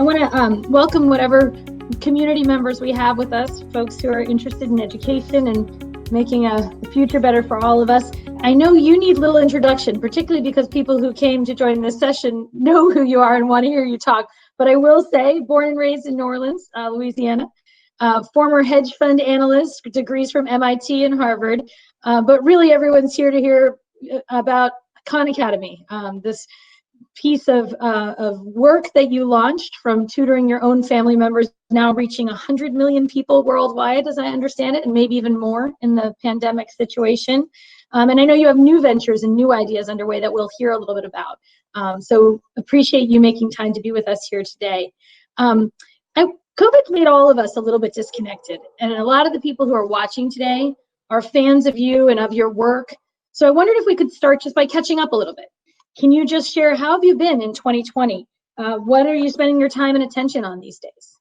want to welcome whatever community members we have with us, folks who are interested in education and making the future better for all of us. I know you need little introduction, particularly because people who came to join this session know who you are and want to hear you talk. But I will say, born and raised in New Orleans, Louisiana, former hedge fund analyst, degrees from MIT and Harvard. But really everyone's here to hear about Khan Academy, this piece of work that you launched from tutoring your own family members, now reaching 100 million people worldwide, as I understand it, and maybe even more in the pandemic situation. And I know you have new ventures and new ideas underway that we'll hear a little bit about. So appreciate you making time to be with us here today. COVID's made all of us a little bit disconnected, and a lot of the people who are watching today are fans of you and of your work. So I wondered if we could start just by catching up a little bit. Can you just share, how have you been in 2020? What are you spending your time and attention on these days?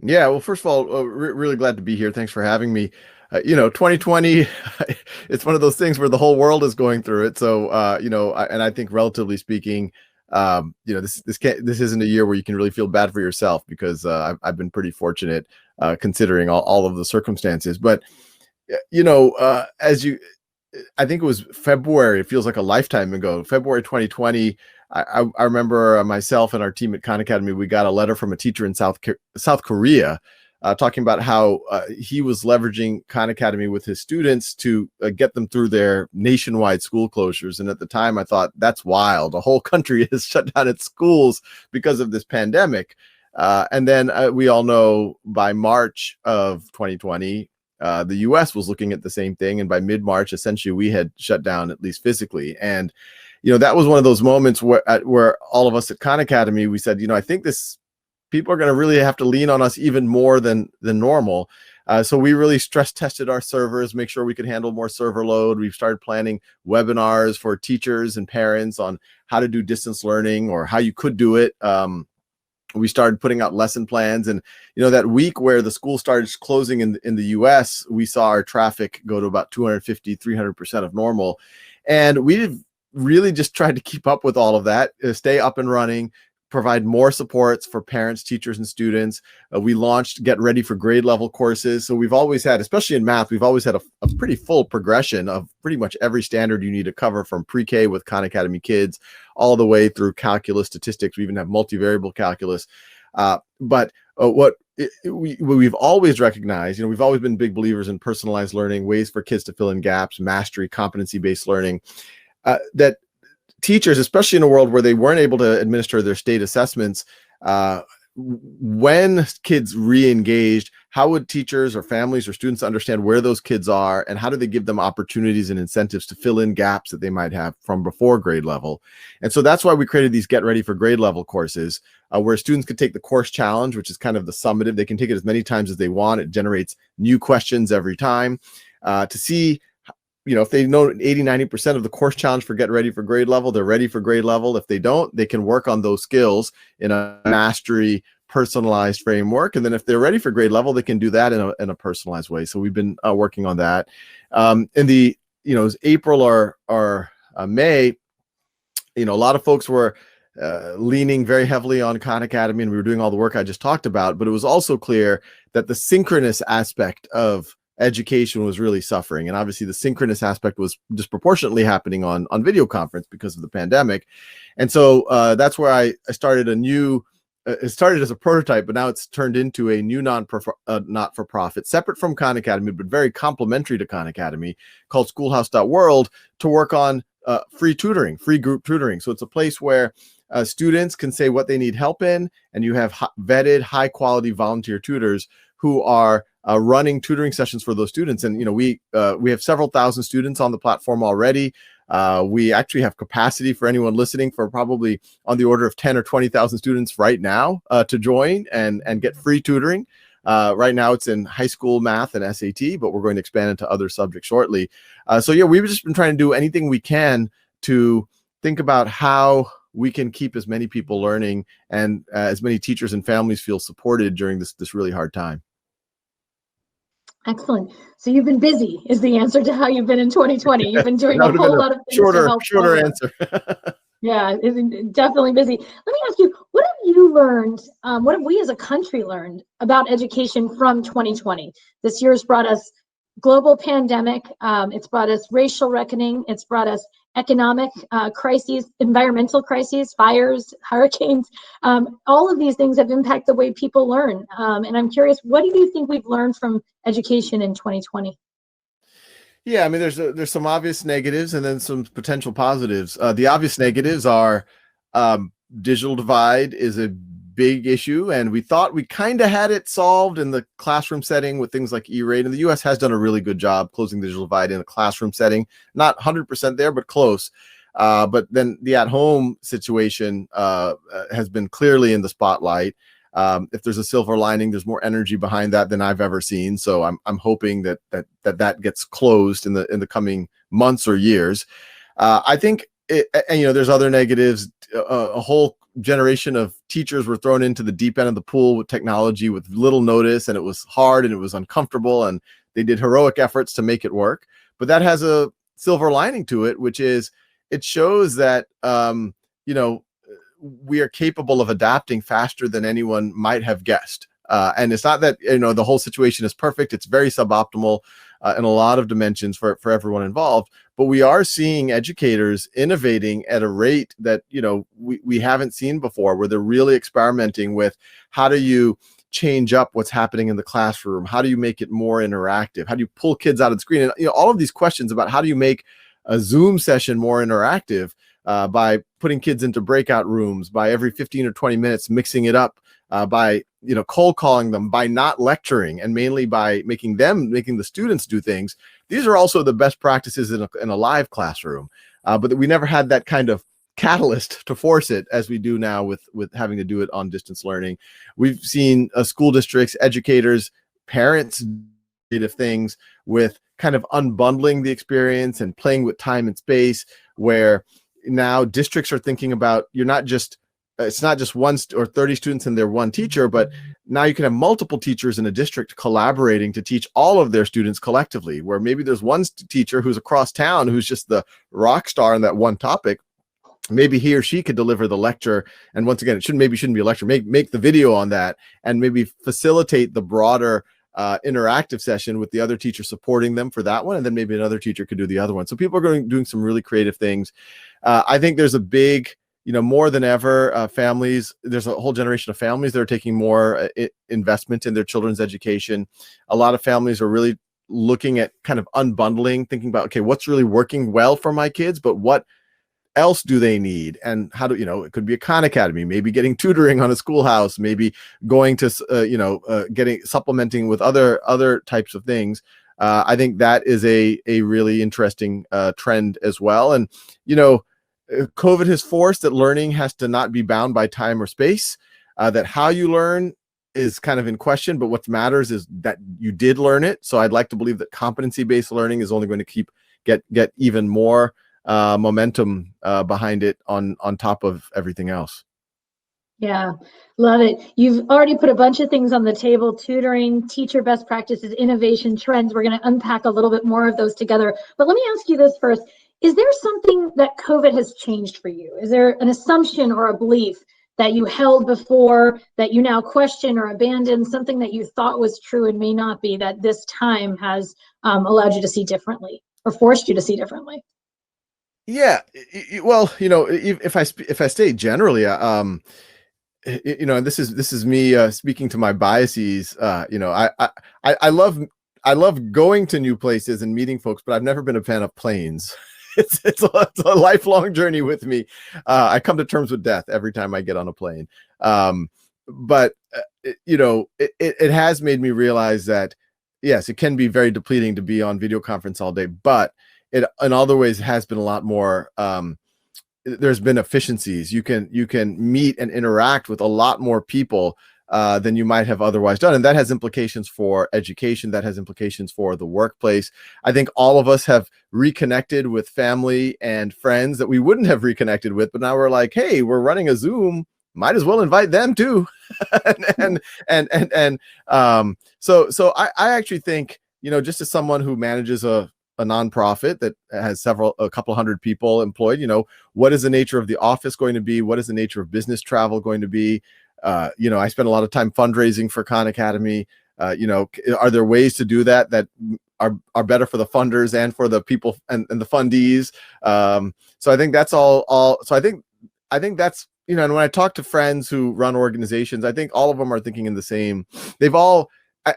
Yeah, well, first of all, really glad to be here. Thanks for having me. 2020, it's one of those things where the whole world is going through it. So, and I think relatively speaking, this isn't a year where you can really feel bad for yourself, because I've been pretty fortunate considering all of the circumstances. But, I think it was February, it feels like a lifetime ago, February 2020, I remember myself and our team at Khan Academy, we got a letter from a teacher in South Korea talking about how he was leveraging Khan Academy with his students to get them through their nationwide school closures. And at the time I thought, that's wild. A whole country has shut down its schools because of this pandemic. And then we all know by March of 2020, the US was looking at the same thing. And by mid-March, essentially, we had shut down, at least physically. And, that was one of those moments where all of us at Khan Academy, we said, I think people are going to really have to lean on us even more than normal. So we really stress tested our servers, make sure we could handle more server load. We've started planning webinars for teachers and parents on how to do distance learning or how you could do it. We started putting out lesson plans, and that week where the school started closing in the US, we saw our traffic go to about 250-300% of normal. And we really just tried to keep up with all of that, stay up and running, provide more supports for parents, teachers, and students. We launched Get Ready for Grade Level courses. So we've always had, especially in math, we've always had a pretty full progression of pretty much every standard you need to cover, from pre-K with Khan Academy kids all the way through calculus, statistics. We even have multivariable calculus. But what we've always recognized, we've always been big believers in personalized learning, ways for kids to fill in gaps, mastery, competency-based learning, that teachers, especially in a world where they weren't able to administer their state assessments, when kids re-engaged, how would teachers or families or students understand where those kids are, and how do they give them opportunities and incentives to fill in gaps that they might have from before grade level? And so that's why we created these Get Ready for Grade Level courses, where students could take the course challenge, which is kind of the summative. They can take it as many times as they want. It generates new questions every time to see, if they know 80-90% of the course challenge for Get Ready for Grade Level, they're ready for grade level. If they don't, they can work on those skills in a mastery personalized framework. And then if they're ready for grade level, they can do that in a personalized way. So we've been working on that. In the, April or May, a lot of folks were leaning very heavily on Khan Academy, and we were doing all the work I just talked about, but it was also clear that the synchronous aspect of education was really suffering. And obviously the synchronous aspect was disproportionately happening on video conference because of the pandemic. And so that's where I started a new, it started as a prototype, but now it's turned into a new not-for-profit, separate from Khan Academy, but very complementary to Khan Academy, called Schoolhouse.world, to work on free tutoring, free group tutoring. So it's a place where students can say what they need help in, and you have vetted high-quality volunteer tutors who are running tutoring sessions for those students. And we have several thousand students on the platform already. We actually have capacity for anyone listening for probably on the order of 10 or 20,000 students right now to join and get free tutoring. Right now it's in high school math and SAT, but we're going to expand into other subjects shortly. So yeah, we've just been trying to do anything we can to think about how we can keep as many people learning and as many teachers and families feel supported during this really hard time. Excellent. So you've been busy is the answer to how you've been in 2020. You've been doing a whole lot of things to help. Shorter answer. Yeah, definitely busy. Let me ask you, what have you learned, what have we as a country learned about education from 2020? This year's brought us global pandemic. It's brought us racial reckoning. It's brought us economic crises, environmental crises, fires, hurricanes. All of these things have impacted the way people learn. And I'm curious, what do you think we've learned from education in 2020? Yeah, I mean, there's some obvious negatives and then some potential positives. The obvious negatives are digital divide is a big issue, and we thought we kind of had it solved in the classroom setting with things like E-rate, and the U.S. has done a really good job closing the digital divide in a classroom setting. Not 100% there, but close. But then the at-home situation has been clearly in the spotlight. If there's a silver lining, there's more energy behind that than I've ever seen. So I'm hoping that gets closed in the coming months or years. I think, there's other negatives. A whole generation of teachers were thrown into the deep end of the pool with technology with little notice, and it was hard and it was uncomfortable, and they did heroic efforts to make it work. But that has a silver lining to it, which is it shows that we are capable of adapting faster than anyone might have guessed. And it's not that, the whole situation is perfect. It's very suboptimal in a lot of dimensions for everyone involved. But we are seeing educators innovating at a rate that, we haven't seen before, where they're really experimenting with how do you change up what's happening in the classroom? How do you make it more interactive? How do you pull kids out of the screen? And, all of these questions about how do you make a Zoom session more interactive by putting kids into breakout rooms, by every 15 or 20 minutes mixing it up, by cold calling them, by not lecturing, and mainly by making the students do things. These are also the best practices in a live classroom, but we never had that kind of catalyst to force it as we do now with having to do it on distance learning. We've seen school districts, educators, parents creative things with kind of unbundling the experience and playing with time and space, where now districts are thinking about it's not just one or 30 students and their one teacher, but now you can have multiple teachers in a district collaborating to teach all of their students collectively, where maybe there's one teacher who's across town who's just the rock star in that one topic. Maybe he or she could deliver the lecture, and once again, it shouldn't be a lecture. Make the video on that, and maybe facilitate the broader interactive session with the other teacher supporting them for that one, and then maybe another teacher could do the other one. So people are doing some really creative things. I think there's a big, more than ever, families. There's a whole generation of families that are taking more investment in their children's education. A lot of families are really looking at kind of unbundling, thinking about, okay, what's really working well for my kids, but what else do they need, and how do it could be a Khan Academy, maybe getting tutoring on a schoolhouse, maybe going to getting supplementing with other types of things. I think that is a really interesting trend as well. And COVID has forced that learning has to not be bound by time or space, that how you learn is kind of in question, but what matters is that you did learn it. So I'd like to believe that competency-based learning is only going to get even more momentum behind it on top of everything else. Yeah, love it. You've already put a bunch of things on the table: tutoring, teacher best practices, innovation, trends. We're going to unpack a little bit more of those together. But let me ask you this first. Is there something that COVID has changed for you? Is there an assumption or a belief that you held before that you now question or abandon, something that you thought was true and may not be, that this time has allowed you to see differently or forced you to see differently? Yeah, well, if I stay generally, and this is me speaking to my biases. I love going to new places and meeting folks, but I've never been a fan of planes. It's a lifelong journey with me. I come to terms with death every time I get on a plane. But it has made me realize that yes, it can be very depleting to be on video conference all day, but it in other ways has been a lot more. There's been efficiencies. You can meet and interact with a lot more people than you might have otherwise done, and that has implications for education. That has implications for the workplace. I think all of us have reconnected with family and friends that we wouldn't have reconnected with, but now we're like, hey, we're running a Zoom. Might as well invite them too. So I actually think, just as someone who manages a a nonprofit that has a couple hundred people employed. What is the nature of the office going to be? What is the nature of business travel going to be? I spend a lot of time fundraising for Khan Academy. Are there ways to do that are better for the funders and for the people and the fundees? So I think that's all. So I think that's, and when I talk to friends who run organizations, I think all of them are thinking in the same.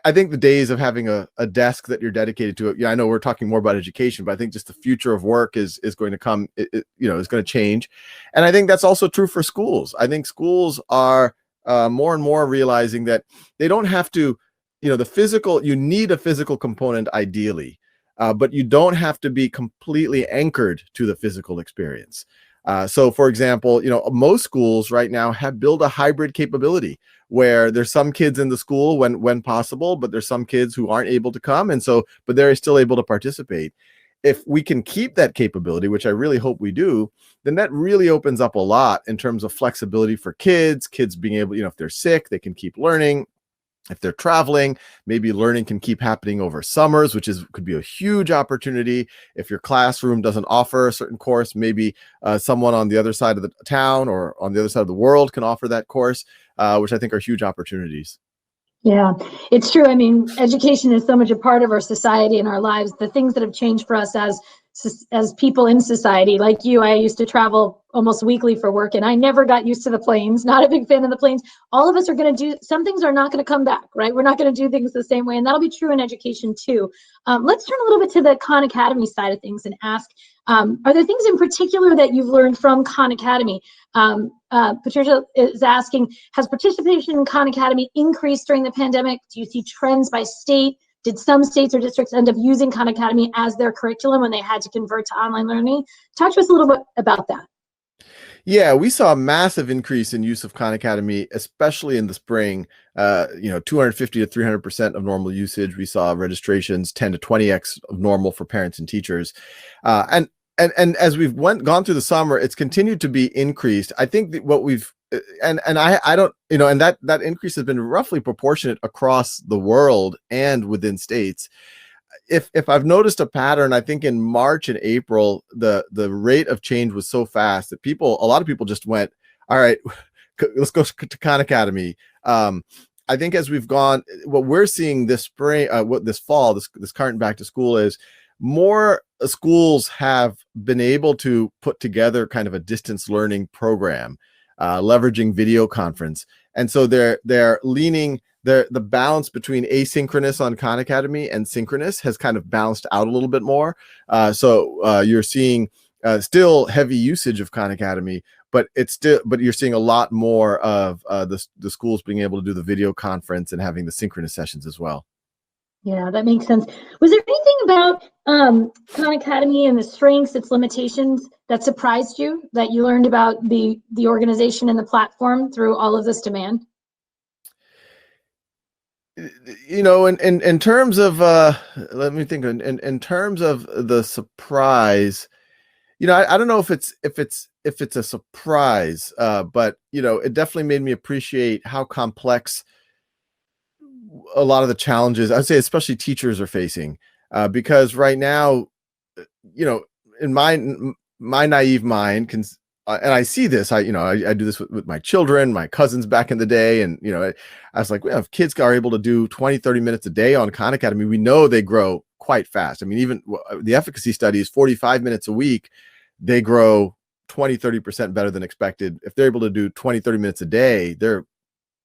I think the days of having a desk that you're dedicated to it. I know we're talking more about education, but I think just the future of work is going to come, is going to change. And I think that's also true for schools. I think schools are more and more realizing that they don't have to, you need a physical component ideally, but you don't have to be completely anchored to the physical experience. So for example, most schools right now have built a hybrid capability where there's some kids in the school when possible, but there's some kids who aren't able to come. But they're still able to participate. If we can keep that capability, which I really hope we do, then that really opens up a lot in terms of flexibility for kids being able, if they're sick, they can keep learning. If they're traveling, maybe learning can keep happening over summers, which could be a huge opportunity. If your classroom doesn't offer a certain course, maybe someone on the other side of the town or on the other side of the world can offer that course, which I think are huge opportunities. Yeah, it's true. I mean, education is so much a part of our society and our lives. The things that have changed for us as people in society, like you, I used to travel almost weekly for work, and I never got used to the planes. Not a big fan of the planes. All of us are going to do, some things are not going to come back, right? We're not going to do things the same way, and that'll be true in education too. Let's turn a little bit to the Khan Academy side of things and ask, are there things in particular that you've learned from Khan Academy? Patricia is asking, has participation in Khan Academy increased during the pandemic? Do you see trends by state? Did some states or districts end up using Khan Academy as their curriculum when they had to convert to online learning? Talk to us a little bit about that. Yeah, we saw a massive increase in use of Khan Academy, especially in the spring. 250 to 300% of normal usage. We saw registrations 10 to 20x of normal for parents and teachers. And as we've gone through the summer, it's continued to be increased. I think that what we've I don't, and that increase has been roughly proportionate across the world and within states. If I've noticed a pattern, I think in March and April, the rate of change was so fast that a lot of people just went, all right, let's go to Khan Academy. I think as we've gone, what we're seeing this spring, this fall, this current back to school is more schools have been able to put together kind of a distance learning program, leveraging video conference. And so they're leaning, the balance between asynchronous on Khan Academy and synchronous has kind of balanced out a little bit more. So you're seeing still heavy usage of Khan Academy, but you're seeing a lot more of the schools being able to do the video conference and having the synchronous sessions as well. Yeah, that makes sense. Was there anything about Khan Academy and the strengths, its limitations, that surprised you, that you learned about the organization and the platform through all of this demand? In terms of let me think. In terms of the surprise, I don't know if it's a surprise, but it definitely made me appreciate how complex a lot of the challenges, I'd say, especially teachers are facing, because right now, in my naive mind, and I see this, I do this with my children, my cousins back in the day. And, I was like, well, if kids are able to do 20, 30 minutes a day on Khan Academy, we know they grow quite fast. I mean, even the efficacy studies, 45 minutes a week, they grow 20, 30% better than expected. If they're able to do 20, 30 minutes a day, they're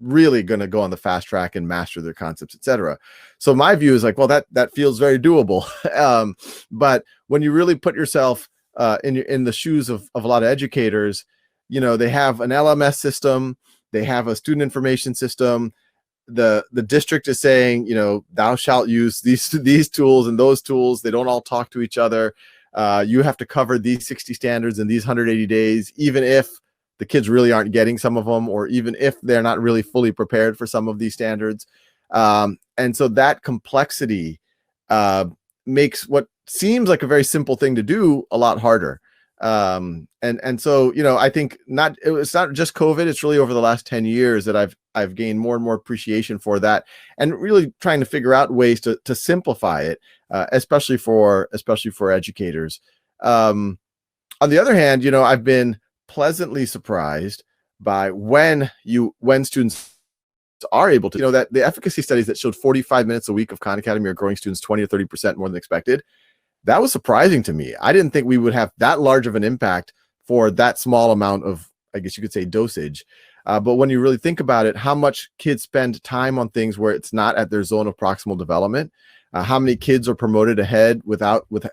really going to go on the fast track and master their concepts, etc. So my view is like, well, that feels very doable. But when you really put yourself in the shoes of a lot of educators, they have an LMS system, they have a student information system. The district is saying, thou shalt use these tools and those tools. They don't all talk to each other. You have to cover these 60 standards in these 180 days, even if the kids really aren't getting some of them, or even if they're not really fully prepared for some of these standards. And so that complexity makes what seems like a very simple thing to do a lot harder. And so, I think it's not just COVID, it's really over the last 10 years that I've gained more and more appreciation for that, and really trying to figure out ways to simplify it, especially for educators. On the other hand, I've been pleasantly surprised by when students are able to, that the efficacy studies that showed 45 minutes a week of Khan Academy are growing students 20 or 30% more than expected. That was surprising to me. I didn't think we would have that large of an impact for that small amount of, I guess you could say, dosage. But when you really think about it, how much kids spend time on things where it's not at their zone of proximal development, how many kids are promoted ahead with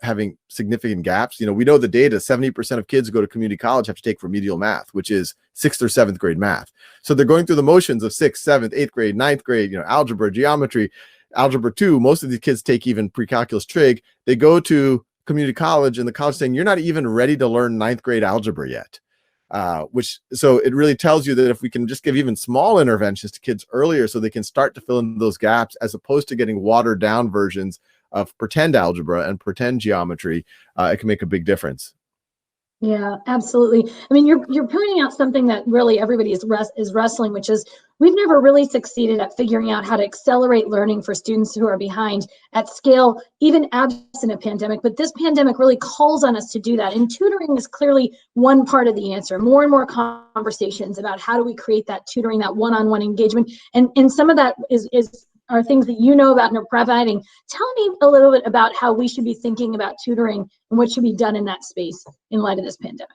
having significant gaps. We know the data, 70% of kids who go to community college have to take remedial math, which is 6th or 7th grade math. So they're going through the motions of 6th, 7th, 8th grade, 9th grade, algebra, geometry, algebra 2. Most of these kids take even pre-calculus trig. They go to community college and the college saying, you're not even ready to learn 9th grade algebra yet. So it really tells you that if we can just give even small interventions to kids earlier so they can start to fill in those gaps, as opposed to getting watered down versions of pretend algebra and pretend geometry, it can make a big difference. Yeah, absolutely. I mean, you're pointing out something that really everybody is wrestling, which is we've never really succeeded at figuring out how to accelerate learning for students who are behind at scale, even absent a pandemic. But this pandemic really calls on us to do that. And tutoring is clearly one part of the answer. More and more conversations about how do we create that tutoring, that one-on-one engagement. And some of that are things that about and are providing. Tell me a little bit about how we should be thinking about tutoring and what should be done in that space in light of this pandemic.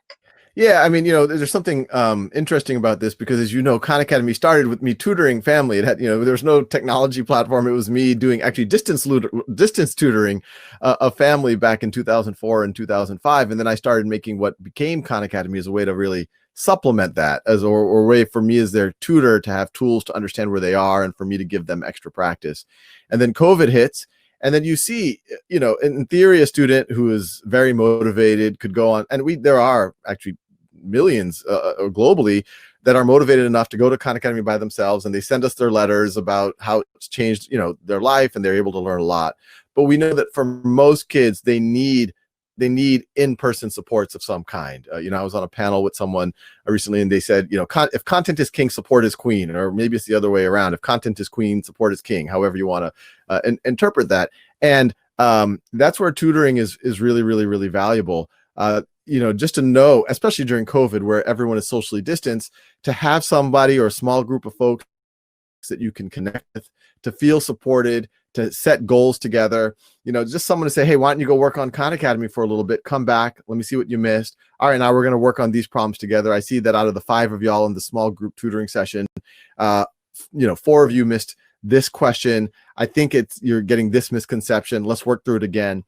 Yeah, I mean, there's something interesting about this, because as Khan Academy started with me tutoring family. It had, there was no technology platform. It was me doing actually distance tutoring of family back in 2004 and 2005. And then I started making what became Khan Academy as a way to really supplement that, as or a way for me as their tutor to have tools to understand where they are and for me to give them extra practice. And then COVID hits. And then you see, in theory, a student who is very motivated could go on, and there are actually millions globally that are motivated enough to go to Khan Academy by themselves, and they send us their letters about how it's changed, their life, and they're able to learn a lot. But we know that for most kids, they need in-person supports of some kind. I was on a panel with someone recently, and they said, if content is king, support is queen, or maybe it's the other way around. If content is queen, support is king, however you want to interpret that. And that's where tutoring is really, really, really valuable. Just to know, especially during COVID, where everyone is socially distanced, to have somebody or a small group of folks that you can connect with, to feel supported, to set goals together, just someone to say, hey, why don't you go work on Khan Academy for a little bit, come back, let me see what you missed. All right, now we're going to work on these problems together. I see that out of the 5 of y'all in the small group tutoring session, 4 of you missed this question. I think you're getting this misconception. Let's work through it again.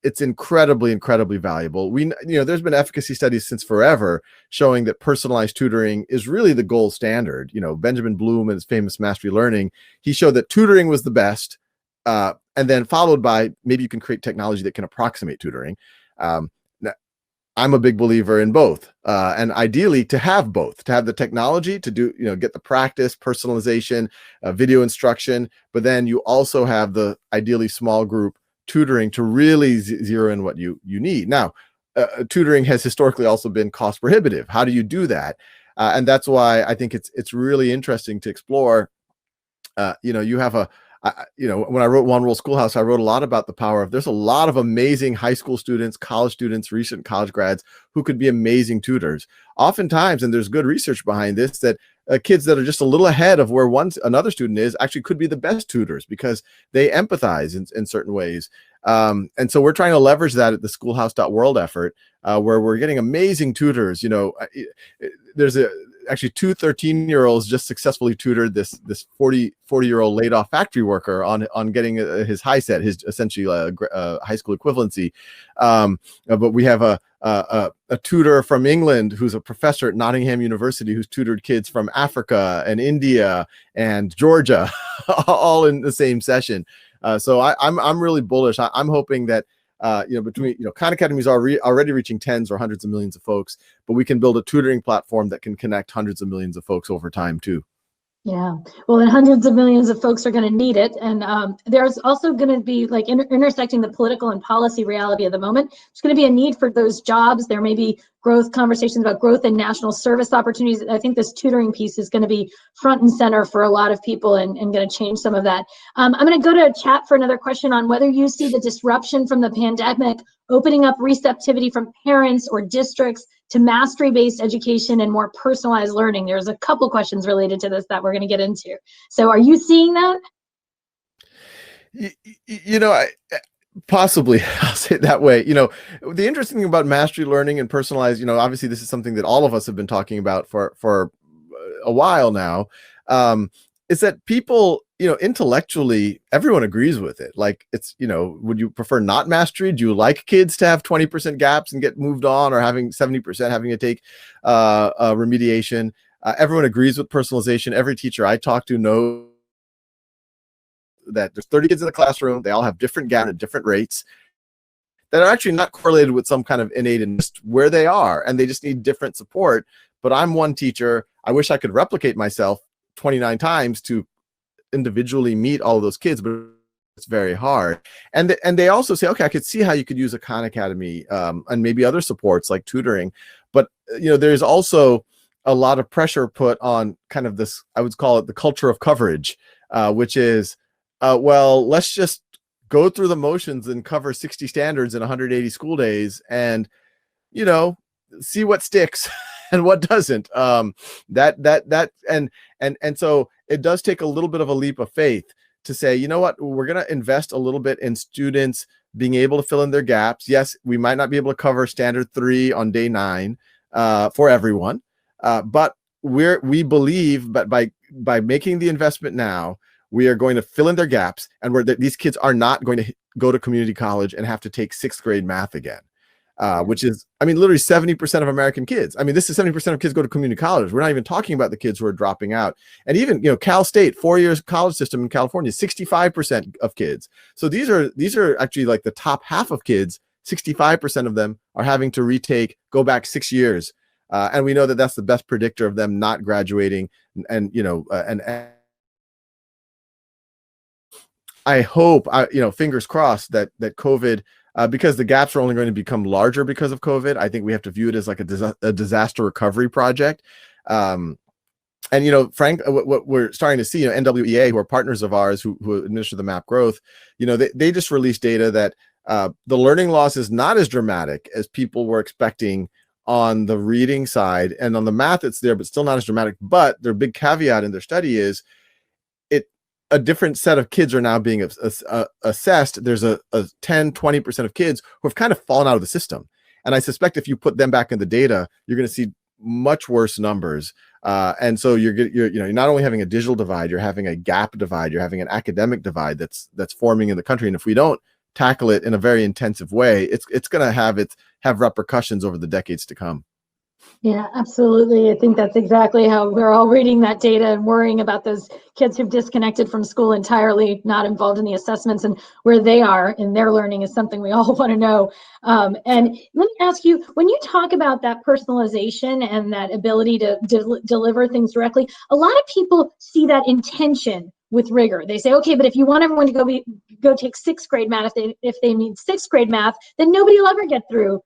It's incredibly, incredibly valuable. There's been efficacy studies since forever showing that personalized tutoring is really the gold standard. Benjamin Bloom and his famous Mastery Learning, he showed that tutoring was the best, and then followed by maybe you can create technology that can approximate tutoring. I'm a big believer in both, and ideally to have both, to have the technology to do, get the practice, personalization, video instruction, but then you also have the ideally small group tutoring to really zero in what you need. Now, tutoring has historically also been cost prohibitive. How do you do that? And that's why I think it's really interesting to explore. You have when I wrote One Rule Schoolhouse, I wrote a lot about the power of, there's a lot of amazing high school students, college students, recent college grads who could be amazing tutors. Oftentimes, and there's good research behind this, that kids that are just a little ahead of where another student is actually could be the best tutors because they empathize in certain ways. And so we're trying to leverage that at the schoolhouse.world effort, where we're getting amazing tutors. There's actually 2 13-year-olds just successfully tutored this 40-year-old laid off factory worker on getting his high set, his essentially high school equivalency. But we have a tutor from England who's a professor at Nottingham University who's tutored kids from Africa and India and Georgia all in the same session. So I'm really bullish. I'm hoping that Khan Academy is already reaching tens or hundreds of millions of folks, but we can build a tutoring platform that can connect hundreds of millions of folks over time too. Yeah, well, and hundreds of millions of folks are going to need it. And there's also going to be like intersecting the political and policy reality of the moment. There's going to be a need for those jobs. There may be growth conversations about growth and national service opportunities. I think this tutoring piece is going to be front and center for a lot of people and going to change some of that. I'm going to go to chat for another question on whether you see the disruption from the pandemic opening up receptivity from parents or districts to mastery-based education and more personalized learning. There's a couple questions related to this that we're going to get into. So are you seeing that? Possibly, I'll say it that way. The interesting thing about mastery learning and personalized, obviously this is something that all of us have been talking about for a while now, is that people, intellectually, everyone agrees with it. Like, it's, would you prefer not mastery? Do you like kids to have 20% gaps and get moved on, or having 70% having to take remediation? Everyone agrees with personalization. Every teacher I talk to knows that there's 30 kids in the classroom. They all have different gaps at different rates that are actually not correlated with some kind of innate interest where they are, and they just need different support. But I'm one teacher. I wish I could replicate myself 29 times to individually meet all of those kids, but it's very hard. And they also say, okay, I could see how you could use a Khan Academy and maybe other supports like tutoring. But there's also a lot of pressure put on kind of this, I would call it the culture of coverage, which is, well, let's just go through the motions and cover 60 standards in 180 school days and, see what sticks and what doesn't. And so it does take a little bit of a leap of faith to say, you know what, we're going to invest a little bit in students being able to fill in their gaps. Yes, we might not be able to cover standard 3 on day 9 for everyone, but we believe, but by making the investment now, we are going to fill in their gaps, and these kids are not going to go to community college and have to take 6th grade math again, which is, literally 70% of American kids. This is 70% of kids go to community college. We're not even talking about the kids who are dropping out. And even, Cal State, 4 years college system in California, 65% of kids. So these are actually like the top half of kids. 65% of them are having to go back 6 years. And we know that that's the best predictor of them not graduating. And I hope, fingers crossed that COVID, because the gaps are only going to become larger because of COVID. I think we have to view it as like a disaster recovery project. And, Frank, what we're starting to see, NWEA, who are partners of ours who administer the MAP growth, they just released data that the learning loss is not as dramatic as people were expecting on the reading side. And on the math, it's there, but still not as dramatic. But their big caveat in their study is a different set of kids are now being assessed. There's a 10-20% of kids who have kind of fallen out of the system. And I suspect if you put them back in the data, you're going to see much worse numbers. And so you're not only having a digital divide, you're having a gap divide, you're having an academic divide that's forming in the country. And if we don't tackle it in a very intensive way, it's going to have repercussions over the decades to come. Yeah, absolutely. I think that's exactly how we're all reading that data and worrying about those kids who've disconnected from school entirely, not involved in the assessments, and where they are in their learning is something we all want to know. And let me ask you, when you talk about that personalization and that ability to deliver things directly, a lot of people see that intention with rigor. They say, okay, but if you want everyone to go take 6th grade math, if they need 6th grade math, then nobody will ever get through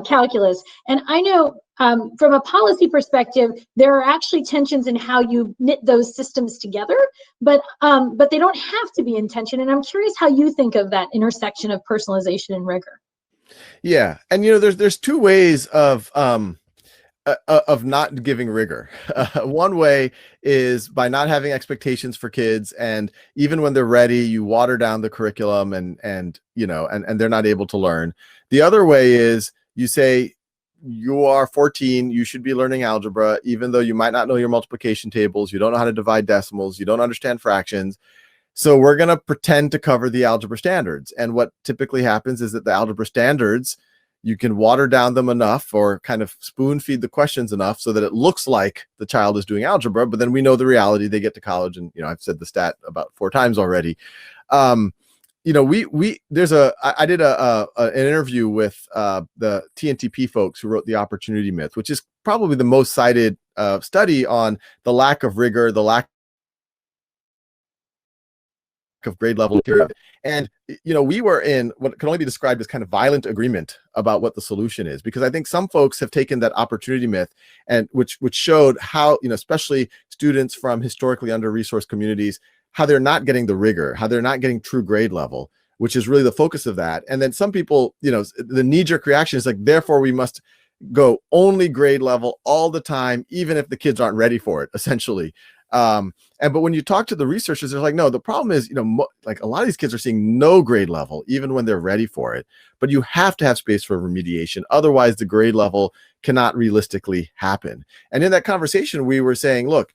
calculus. And I know from a policy perspective, there are actually tensions in how you knit those systems together, but they don't have to be in tension. And I'm curious how you think of that intersection of personalization and rigor. Yeah, and there's 2 ways of not giving rigor. One way is by not having expectations for kids, and even when they're ready, you water down the curriculum and they're not able to learn. The other way is you say, you are 14, you should be learning algebra, even though you might not know your multiplication tables, you don't know how to divide decimals, you don't understand fractions. So we're going to pretend to cover the algebra standards. And what typically happens is that the algebra standards, you can water down them enough or kind of spoon feed the questions enough so that it looks like the child is doing algebra, but then we know the reality. They get to college, and I've said the stat about 4 times already. I did an interview with the TNTP folks who wrote The Opportunity Myth, which is probably the most cited study on the lack of rigor, the lack of grade level material. And, we were in what can only be described as kind of violent agreement about what the solution is, because I think some folks have taken that opportunity myth and which showed how, especially students from historically under-resourced communities, how they're not getting the rigor, how they're not getting true grade level, which is really the focus of that. And then some people, the knee-jerk reaction is like, therefore we must go only grade level all the time, even if the kids aren't ready for it, essentially. But when you talk to the researchers, they're like, no, the problem is, like a lot of these kids are seeing no grade level, even when they're ready for it. But you have to have space for remediation. Otherwise, the grade level cannot realistically happen. And in that conversation, we were saying, look,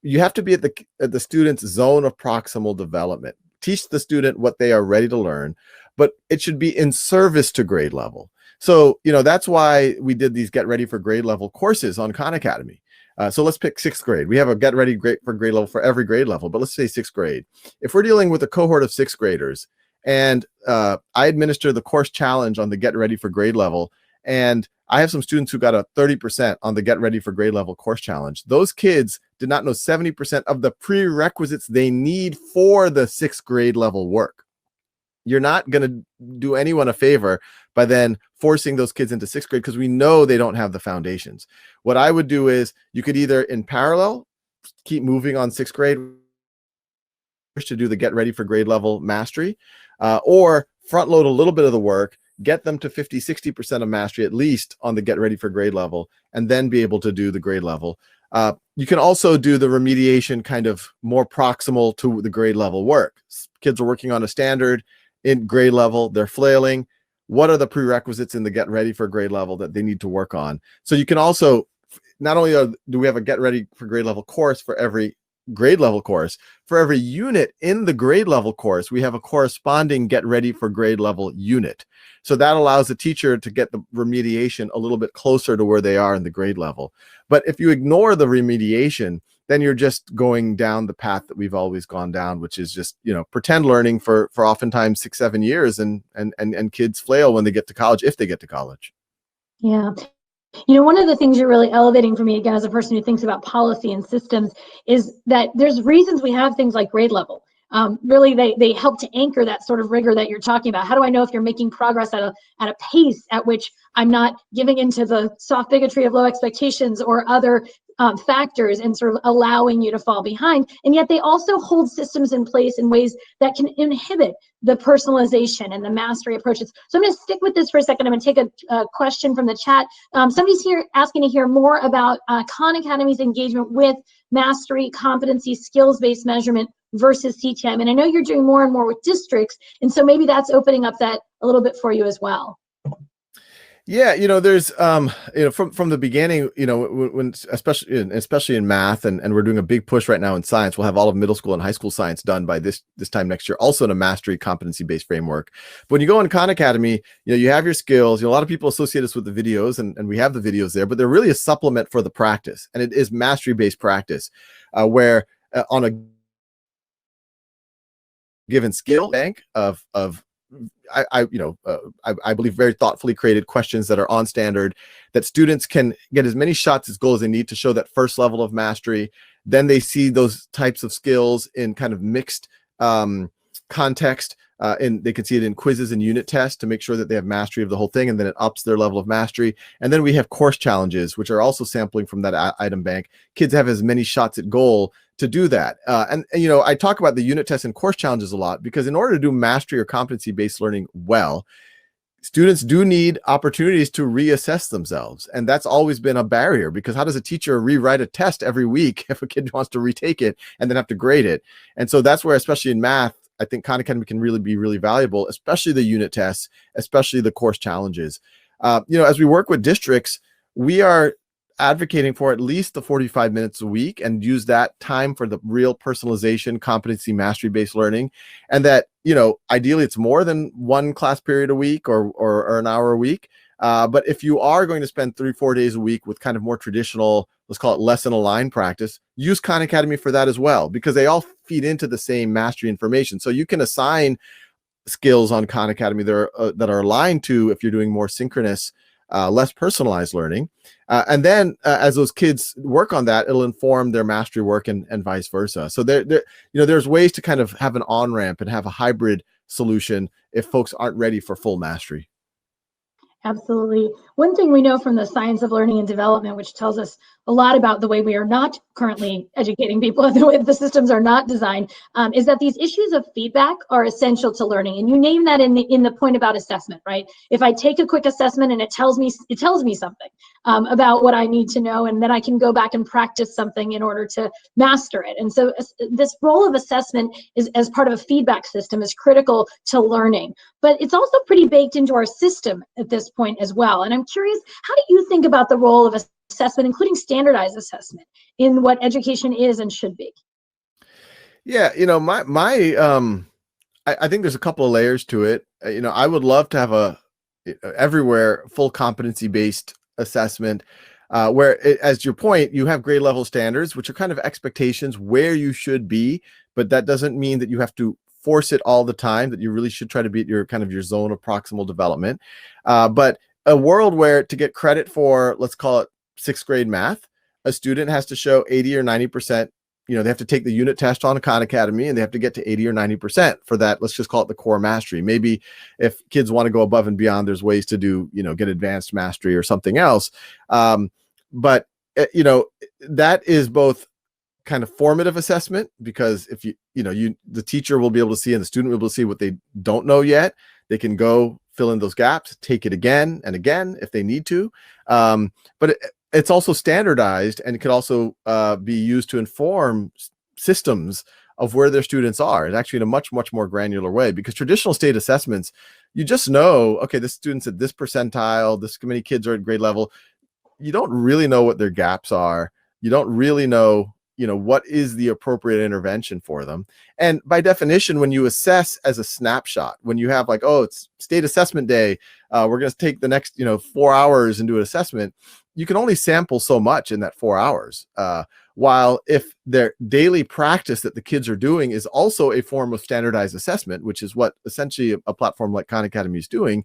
you have to be at the student's zone of proximal development. Teach the student what they are ready to learn, but it should be in service to grade level. So, that's why we did these Get Ready for Grade Level courses on Khan Academy. So let's pick 6th grade. We have a Get Ready for Grade Level for every grade level, but let's say 6th grade. If we're dealing with a cohort of 6th graders and I administer the course challenge on the Get Ready for Grade Level, and I have some students who got a 30% on the Get Ready for Grade Level course challenge. Those kids did not know 70% of the prerequisites they need for the 6th grade level work. You're not going to do anyone a favor by then forcing those kids into 6th grade, because we know they don't have the foundations. What I would do is you could either in parallel keep moving on 6th grade to do the Get Ready for Grade Level mastery, or front load a little bit of the work, get them to 50-60% of mastery at least on the Get Ready for Grade Level, and then be able to do the grade level. You can also do the remediation kind of more proximal to the grade level work. Kids are working on a standard in grade level, they're flailing. What are the prerequisites in the Get Ready for Grade Level that they need to work on? So you can also, not only do we have a Get Ready for Grade Level course for every grade level course, for every unit in the grade level course, we have a corresponding Get Ready for Grade Level unit. So that allows the teacher to get the remediation a little bit closer to where they are in the grade level. But if you ignore the remediation, then you're just going down the path that we've always gone down, which is just, pretend learning for oftentimes 6-7 years, and kids flail when they get to college, if they get to college. Yeah. One of the things you're really elevating for me, again, as a person who thinks about policy and systems, is that there's reasons we have things like grade level. Really, they help to anchor that sort of rigor that you're talking about. How do I know if you're making progress at a pace at which I'm not giving into the soft bigotry of low expectations or other factors and sort of allowing you to fall behind? And yet they also hold systems in place in ways that can inhibit the personalization and the mastery approaches. So I'm going to stick with this for a second. I'm going to take a question from the chat. Somebody's here asking to hear more about Khan Academy's engagement with mastery, competency, skills-based measurement versus CTM. And I know you're doing more and more with districts, and so maybe that's opening up that a little bit for you as well. Yeah, there's from the beginning, when especially in math, and we're doing a big push right now in science. We'll have all of middle school and high school science done by this time next year, also in a mastery competency-based framework. But when you go in Khan Academy, you have your skills. A lot of people associate us with the videos, and we have the videos there, but they're really a supplement for the practice, and it is mastery-based practice, where on a given skill bank of I believe very thoughtfully created questions that are on standard, that students can get as many shots as goal as they need to show that first level of mastery. Then they see those types of skills in kind of mixed context, and they can see it in quizzes and unit tests to make sure that they have mastery of the whole thing, and then it ups their level of mastery. And then we have course challenges, which are also sampling from that item bank. Kids have as many shots at goal to do that. And I talk about the unit tests and course challenges a lot, because in order to do mastery or competency-based learning well, students do need opportunities to reassess themselves. And that's always been a barrier, because how does a teacher rewrite a test every week if a kid wants to retake it and then have to grade it? And so that's where, especially in math, I think Khan Academy can really be really valuable, especially the unit tests, especially the course challenges. As we work with districts, we are advocating for at least the 45 minutes a week, and use that time for the real personalization, competency, mastery-based learning. And that, ideally it's more than one class period a week or an hour a week. But if you are going to spend 3-4 days a week with kind of more traditional, let's call it lesson aligned practice, use Khan Academy for that as well, because they all feed into the same mastery information. So you can assign skills on Khan Academy that are aligned to, if you're doing more synchronous less personalized learning. And then as those kids work on that, it'll inform their mastery work and vice versa. So there's ways to kind of have an on-ramp and have a hybrid solution if folks aren't ready for full mastery. Absolutely. One thing we know from the science of learning and development, which tells us a lot about the way we are not currently educating people, the way the systems are not designed, is that these issues of feedback are essential to learning. And you name that in the point about assessment, right? If I take a quick assessment and it tells me something about what I need to know, and then I can go back and practice something in order to master it. And so this role of assessment is, as part of a feedback system, is critical to learning. But it's also pretty baked into our system at this point as well. And I'm curious, how do you think about the role of assessment, including standardized assessment, in what education is and should be? Yeah, I think there's a couple of layers to it. I would love to have everywhere full competency-based assessment, where, as your point, you have grade level standards, which are kind of expectations where you should be, but that doesn't mean that you have to force it all the time, that you really should try to be at your zone of proximal development. But a world where, to get credit for, let's call it 6th grade math, a student has to show 80 or 90%. They have to take the unit test on Khan Academy, and they have to get to 80 or 90% for that. Let's just call it the core mastery. Maybe if kids want to go above and beyond, there's ways to do, get advanced mastery or something else. But that is both kind of formative assessment, because if the teacher will be able to see and the student will be able to see what they don't know yet. They can go fill in those gaps, take it again and again if they need to. But it's also standardized, and it could also be used to inform systems of where their students are. It's actually in a much, much more granular way, because traditional state assessments, you just know, okay, this student's at this percentile, this many kids are at grade level. You don't really know what their gaps are. You don't really know, what is the appropriate intervention for them. And by definition, when you assess as a snapshot, when you have it's state assessment day, we're going to take the next, 4 hours and do an assessment, you can only sample so much in that 4 hours. While if their daily practice that the kids are doing is also a form of standardized assessment, which is what essentially a platform like Khan Academy is doing,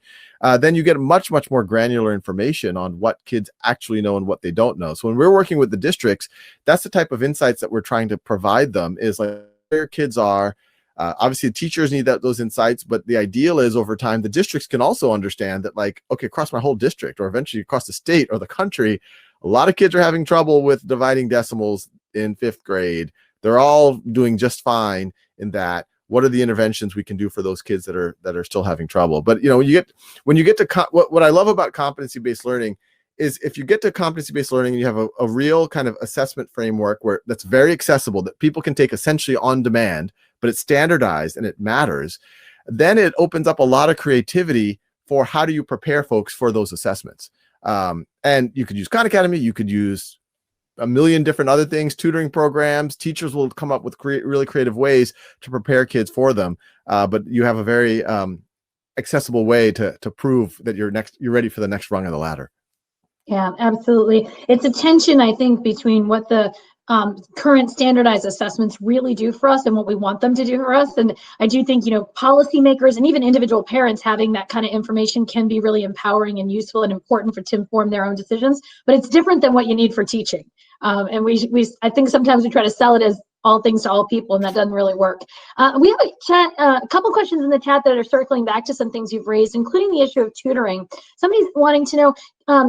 then you get much, much more granular information on what kids actually know and what they don't know. So when we're working with the districts, that's the type of insights that we're trying to provide them, is like where kids are. Obviously, teachers need those insights, but the ideal is over time, the districts can also understand that, okay, across my whole district, or eventually across the state or the country, a lot of kids are having trouble with dividing decimals in 5th grade. They're all doing just fine in that. What are the interventions we can do for those kids that are still having trouble? But when you get to what I love about competency-based learning is, if you get to competency-based learning and you have a real kind of assessment framework that's very accessible, that people can take essentially on demand, but it's standardized and it matters, then it opens up a lot of creativity for how do you prepare folks for those assessments. And you could use Khan Academy, you could use a million different other things, tutoring programs. Teachers will come up with really creative ways to prepare kids for them. But you have a very accessible way to prove that you're ready for the next rung of the ladder. Yeah, absolutely. It's a tension, I think, between what the current standardized assessments really do for us and what we want them to do for us. And I do think, policymakers and even individual parents having that kind of information can be really empowering and useful and important to inform their own decisions. But it's different than what you need for teaching. And I think sometimes we try to sell it as all things to all people, and that doesn't really work. We have a couple questions in the chat that are circling back to some things you've raised, including the issue of tutoring. Somebody's wanting to know, tell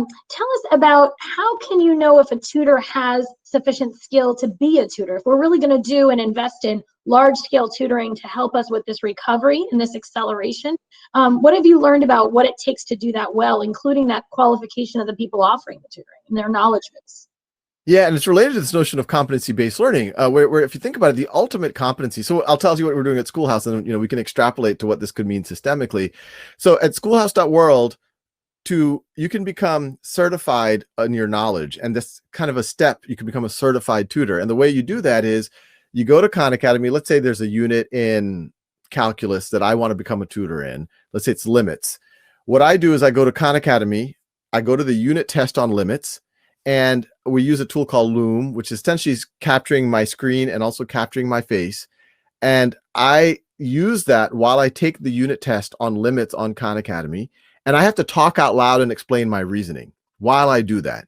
us about how can you know if a tutor has sufficient skill to be a tutor? If we're really going to do and invest in large-scale tutoring to help us with this recovery and this acceleration, what have you learned about what it takes to do that well, including that qualification of the people offering the tutoring and their knowledge base? Yeah, and it's related to this notion of competency-based learning, where if you think about it, the ultimate competency. So I'll tell you what we're doing at Schoolhouse, and we can extrapolate to what this could mean systemically. So at schoolhouse.world, you can become certified in your knowledge, and this kind of a step, you can become a certified tutor. And the way you do that is you go to Khan Academy. Let's say there's a unit in calculus that I want to become a tutor in. Let's say it's limits. What I do is I go to Khan Academy, I go to the unit test on limits, and we use a tool called Loom, which essentially is capturing my screen and also capturing my face. And I use that while I take the unit test on limits on Khan Academy. and I have to talk out loud and explain my reasoning while I do that.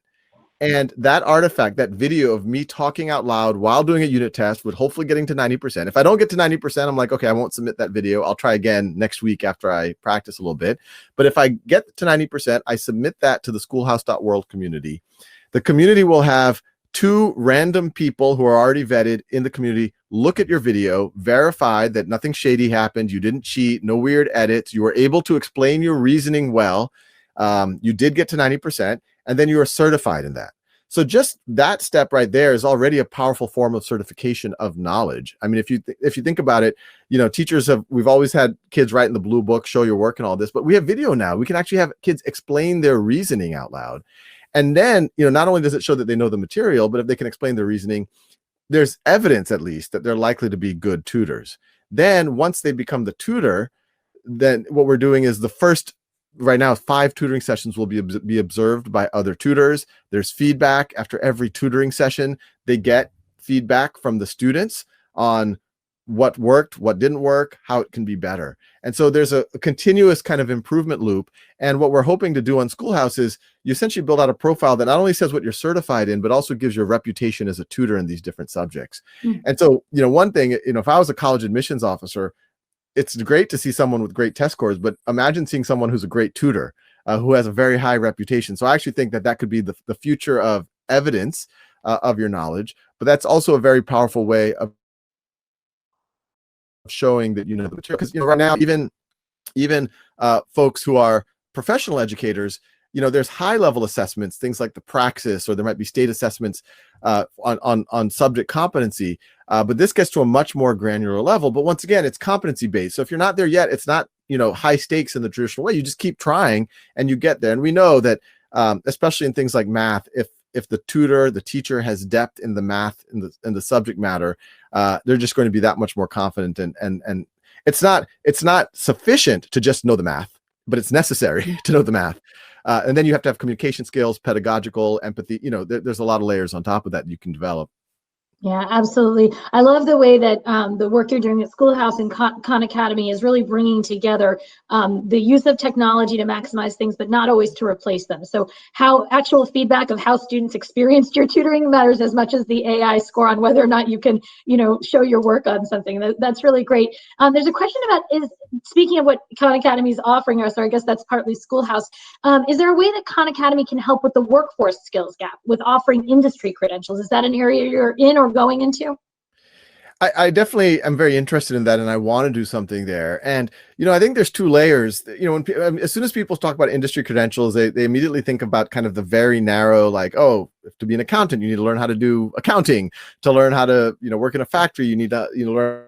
And that artifact, that video of me talking out loud while doing a unit test with hopefully getting to 90%. If I don't get to 90%, I'm like, okay, I won't submit that video. I'll try again next week after I practice a little bit. But if I get to 90%, I submit that to the schoolhouse.world community. The community will have 2 random people who are already vetted in the community look at your video, verify that nothing shady happened, you didn't cheat, no weird edits, you were able to explain your reasoning well, you did get to 90%, and then you are certified in that. So just that step right there is already a powerful form of certification of knowledge. I mean, if you think about it, we've always had kids write in the blue book, show your work and all this, but we have video now. We can actually have kids explain their reasoning out loud. And then, not only does it show that they know the material, but if they can explain their reasoning, there's evidence at least that they're likely to be good tutors. Then once they become the tutor, then what we're doing is right now 5 tutoring sessions will be observed by other tutors. There's feedback after every tutoring session. They get feedback from the students on what worked, what didn't work, how it can be better. And so there's a continuous kind of improvement loop. And what we're hoping to do on Schoolhouse is you essentially build out a profile that not only says what you're certified in, but also gives your reputation as a tutor in these different subjects. And so, one thing, if I was a college admissions officer, it's great to see someone with great test scores, but imagine seeing someone who's a great tutor, who has a very high reputation. So I actually think that could be the future of evidence of your knowledge, but that's also a very powerful way of showing that you know the material. Because right now, even folks who are professional educators, there's high level assessments, things like the praxis, or there might be state assessments on subject competency. But this gets to a much more granular level. But once again, it's competency based. So if you're not there yet, it's not high stakes in the traditional way. You just keep trying and you get there. And we know that especially in things like math, if the teacher has depth in the math in the subject matter, they're just going to be that much more confident. And it's not sufficient to just know the math, but it's necessary to know the math. And then you have to have communication skills, pedagogical, empathy. There's a lot of layers on top of that you can develop. Yeah, absolutely. I love the way that the work you're doing at Schoolhouse and Khan Academy is really bringing together the use of technology to maximize things, but not always to replace them. So how actual feedback of how students experienced your tutoring matters as much as the AI score on whether or not you can, show your work on something. That's really great. There's a question about, speaking of what Khan Academy is offering us, or I guess that's partly Schoolhouse, is there a way that Khan Academy can help with the workforce skills gap with offering industry credentials? Is that an area you're in or going into? I definitely am very interested in that, and I want to do something there. And I think there's 2 layers. As soon as people talk about industry credentials, they immediately think about kind of the very narrow, like, oh, to be an accountant, you need to learn how to do accounting. To learn how to work in a factory, you need to learn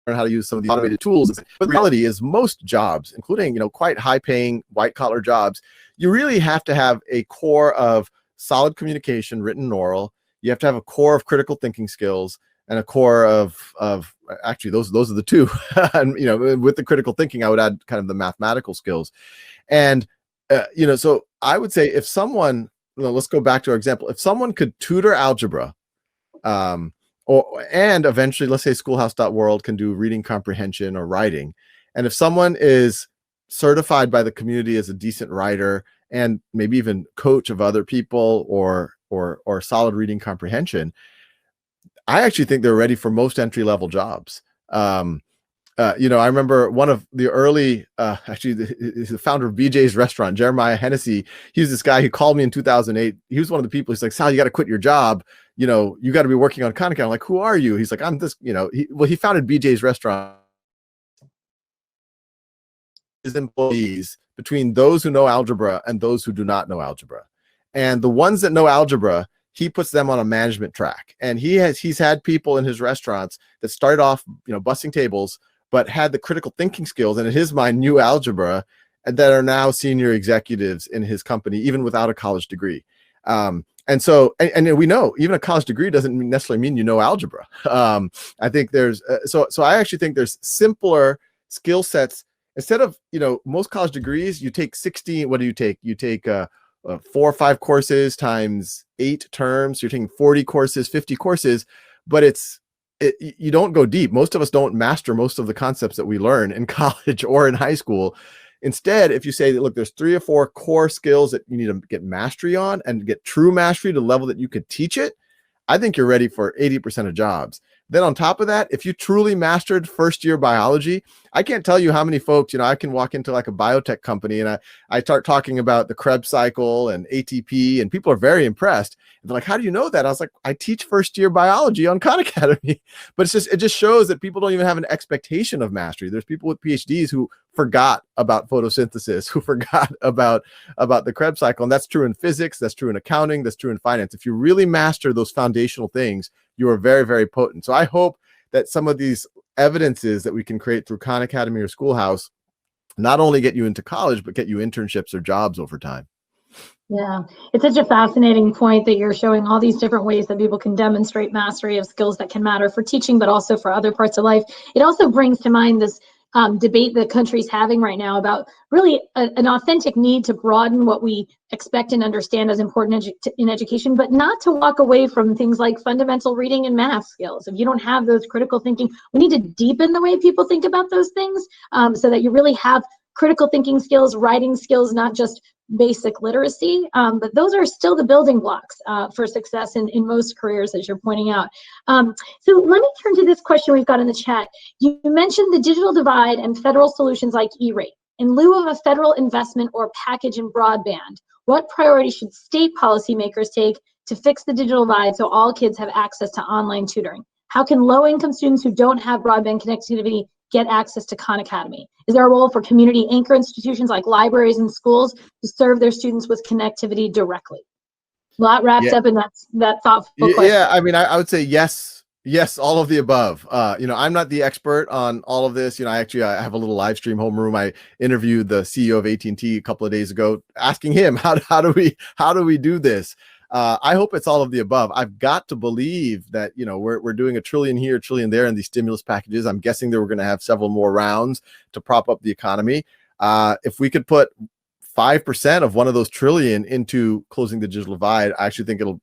how to use some of the automated tools. But the reality is most jobs, including quite high-paying white-collar jobs, you really have to have a core of solid communication, written and oral. You have to have a core of critical thinking skills and a core of actually those are the 2. And with the critical thinking, I would add kind of the mathematical skills. And so I would say if someone, let's go back to our example, if someone could tutor algebra, and eventually, let's say Schoolhouse.world can do reading comprehension or writing, and if someone is certified by the community as a decent writer and maybe even coach of other people or solid reading comprehension, I actually think they're ready for most entry-level jobs. I remember one of the early, the founder of BJ's Restaurant, Jeremiah Hennessy. He was this guy who called me in 2008. He was one of the people. He's like, Sal, you got to quit your job. You got to be working on Khan Academy. I'm like, who are you? He's like, I'm this. He founded BJ's Restaurant. His employees between those who know algebra and those who do not know algebra, and the ones that know algebra, he puts them on a management track. And he's had people in his restaurants that started off bussing tables, but had the critical thinking skills and in his mind knew algebra, and that are now senior executives in his company even without a college degree. And so we know even a college degree doesn't necessarily mean you know algebra. I think there's so I actually think there's simpler skill sets. Instead of most college degrees, you take 16. What do you take? You take 4 or 5 courses times 8 terms. You're taking 40 courses, 50 courses, but it's you don't go deep. Most of us don't master most of the concepts that we learn in college or in high school. Instead, if you say that, look, there's 3 or 4 core skills that you need to get mastery on and get true mastery to the level that you could teach it, I think you're ready for 80% of jobs. Then on top of that, if you truly mastered first year biology, I can't tell you how many folks, I can walk into like a biotech company and I start talking about the Krebs cycle and ATP, and people are very impressed. And they're like, how do you know that? I was like, I teach first year biology on Khan Academy. But it just shows that people don't even have an expectation of mastery. There's people with PhDs who forgot about photosynthesis, who forgot about the Krebs cycle. And that's true in physics, that's true in accounting, that's true in finance. If you really master those foundational things, you are very, very potent. So I hope that some of these evidences that we can create through Khan Academy or Schoolhouse not only get you into college, but get you internships or jobs over time. Yeah, it's such a fascinating point that you're showing all these different ways that people can demonstrate mastery of skills that can matter for teaching, but also for other parts of life. It also brings to mind this debate the country's having right now about really an authentic need to broaden what we expect and understand as important in education, but not to walk away from things like fundamental reading and math skills. If you don't have those critical thinking, we need to deepen the way people think about those things so that you really have critical thinking skills, writing skills, not just basic literacy, but those are still the building blocks for success in most careers, as you're pointing out. So let me turn to this question we've got in the chat. You mentioned the digital divide and federal solutions like E-rate. In lieu of a federal investment or package in broadband, what priority should state policymakers take to fix the digital divide so all kids have access to online tutoring? How can low-income students who don't have broadband connectivity get access to Khan Academy? Is there a role for community anchor institutions like libraries and schools to serve their students with connectivity directly? Well, that wraps up in that thoughtful question. Yeah, I mean, I would say yes, all of the above. I'm not the expert on all of this. I have a little live stream homeroom. I interviewed the CEO of AT&T a couple of days ago, asking him how do we do this. I hope it's all of the above. I've got to believe that, we're doing $1 trillion here, $1 trillion there in these stimulus packages. I'm guessing that we're going to have several more rounds to prop up the economy. If we could put 5% of one of those $1 trillion into closing the digital divide, I actually think it'll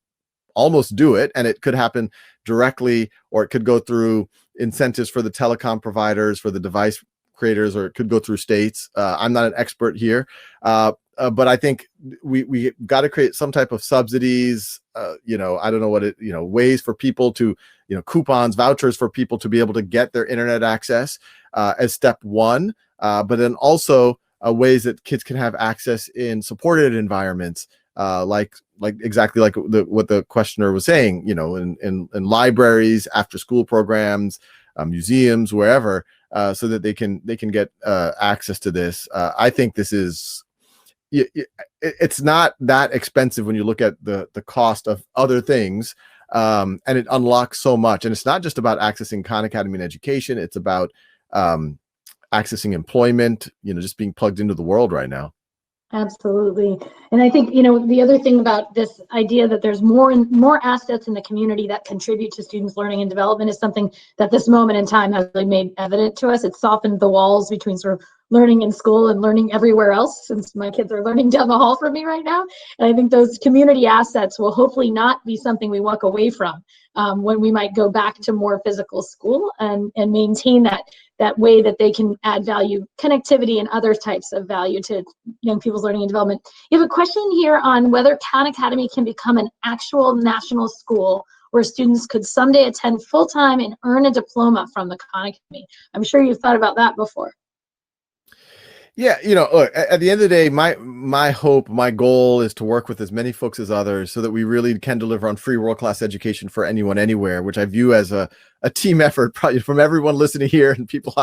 almost do it. And it could happen directly, or it could go through incentives for the telecom providers, for the device creators, or it could go through states. I'm not an expert here. But I think we got to create some type of subsidies, I don't know what ways for people to, coupons, vouchers for people to be able to get their internet access as step one. But then also ways that kids can have access in supported environments, like exactly like what the questioner was saying, in libraries, after school programs, museums, wherever, so that they can get access to this. I think this is, it's not that expensive when you look at the cost of other things, and it unlocks so much. And it's not just about accessing Khan Academy and education. It's about accessing employment, just being plugged into the world right now. Absolutely. And I think, the other thing about this idea that there's more assets in the community that contribute to students' learning and development is something that this moment in time has really made evident to us. It's softened the walls between sort of learning in school and learning everywhere else, since my kids are learning down the hall from me right now. And I think those community assets will hopefully not be something we walk away from when we might go back to more physical school and maintain that way that they can add value, connectivity, and other types of value to young people's learning and development. You have a question here on whether Khan Academy can become an actual national school where students could someday attend full-time and earn a diploma from the Khan Academy. I'm sure you've thought about that before. Yeah, look, at the end of the day, my hope, my goal is to work with as many folks as others so that we really can deliver on free world-class education for anyone, anywhere, which I view as a team effort, probably from everyone listening here and people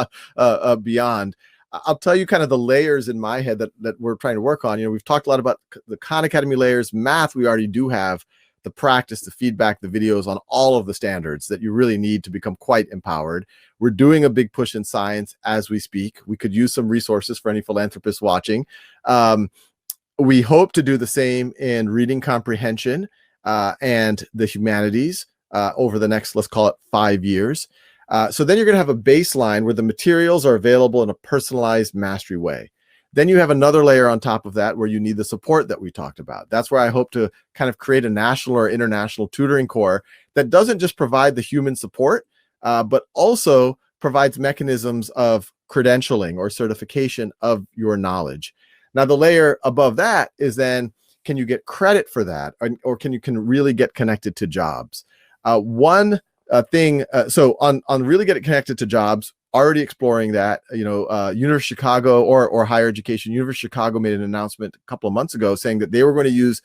beyond. I'll tell you kind of the layers in my head that we're trying to work on. We've talked a lot about the Khan Academy layers. Math, we already do have the practice, the feedback, the videos on all of the standards that you really need to become quite empowered. We're doing a big push in science as we speak. We could use some resources for any philanthropists watching. We hope to do the same in reading comprehension and the humanities over the next, let's call it 5 years. So then you're going to have a baseline where the materials are available in a personalized mastery way. Then you have another layer on top of that where you need the support that we talked about. That's where I hope to kind of create a national or international tutoring core that doesn't just provide the human support, but also provides mechanisms of credentialing or certification of your knowledge. Now, the layer above that is then, can you get credit for that, or can you really get connected to jobs? One thing, so on really get connected to jobs, already exploring that, University of Chicago or higher education, University of Chicago made an announcement a couple of months ago saying that they were going to use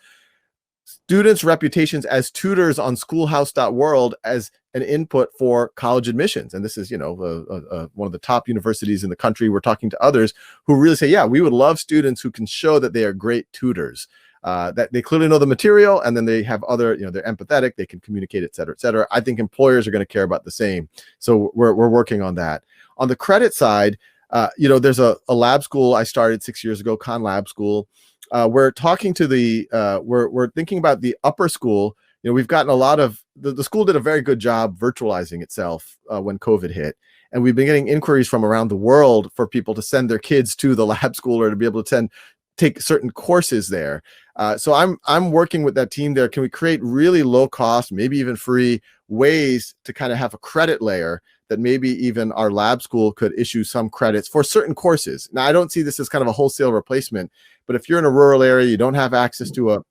students' reputations as tutors on schoolhouse.world as an input for college admissions. And this is, one of the top universities in the country. We're talking to others who really say, yeah, we would love students who can show that they are great tutors, that they clearly know the material, and then they have other, they're empathetic, they can communicate, et cetera, et cetera. I think employers are going to care about the same. So we're working on that. On the credit side, there's a lab school I started 6 years ago, Khan Lab School. We're talking to we're thinking about the upper school. We've gotten a lot of, the school did a very good job virtualizing itself when COVID hit. And we've been getting inquiries from around the world for people to send their kids to the lab school or to be able to take certain courses there. So I'm working with that team there. Can we create really low cost, maybe even free ways to kind of have a credit layer that maybe even our lab school could issue some credits for certain courses? Now, I don't see this as kind of a wholesale replacement, but if you're in a rural area, you don't have access to a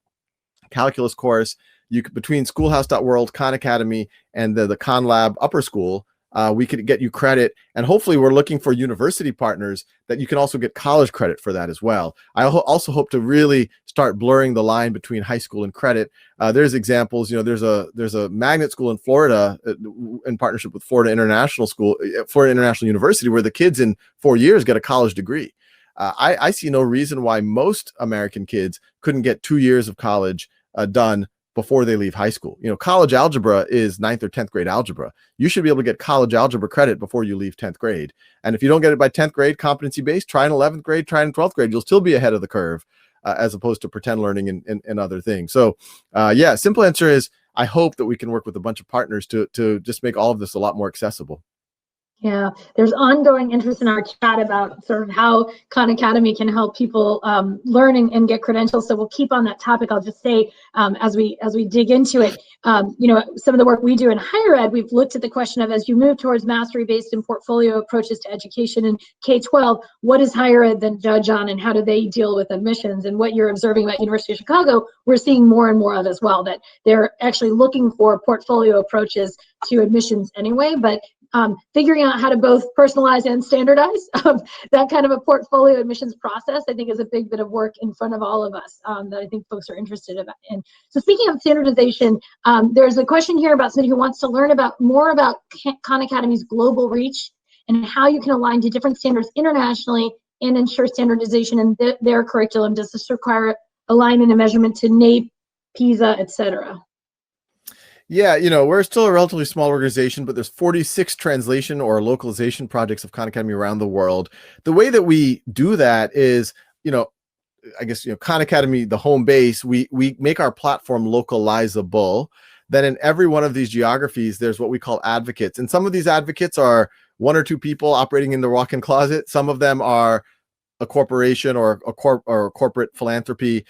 calculus course, you could, between schoolhouse.world, Khan Academy, and the Khan Lab upper school, we could get you credit. And hopefully we're looking for university partners that you can also get college credit for that as well. I also hope to really start blurring the line between high school and credit. There's examples, there's a magnet school in Florida in partnership with Florida International University, where the kids in 4 years get a college degree. I see no reason why most American kids couldn't get 2 years of college done before they leave high school. College algebra is 9th or 10th grade algebra. You should be able to get college algebra credit before you leave 10th grade. And if you don't get it by 10th grade, competency-based, try in 11th grade, try in 12th grade. You'll still be ahead of the curve as opposed to pretend learning and other things. So yeah, simple answer is I hope that we can work with a bunch of partners to just make all of this a lot more accessible. Yeah, there's ongoing interest in our chat about sort of how Khan Academy can help people learn and get credentials. So we'll keep on that topic. I'll just say, as we dig into it, some of the work we do in higher ed, we've looked at the question of, as you move towards mastery-based and portfolio approaches to education in K-12, what is higher ed then judge on, and how do they deal with admissions? And what you're observing about University of Chicago, we're seeing more and more of as well, that they're actually looking for portfolio approaches to admissions anyway, but figuring out how to both personalize and standardize that kind of a portfolio admissions process, I think, is a big bit of work in front of all of us that I think folks are interested in. So speaking of standardization, there's a question here about somebody who wants to learn more about Khan Academy's global reach and how you can align to different standards internationally and ensure standardization in their curriculum. Does this require alignment and measurement to NAEP, PISA, et cetera? Yeah, we're still a relatively small organization, but there's 46 translation or localization projects of Khan Academy around the world. The way that we do that is, I guess, Khan Academy, the home base, we make our platform localizable. Then in every one of these geographies, there's what we call advocates. And some of these advocates are one or two people operating in the walk-in closet. Some of them are a corporation or a corporate philanthropy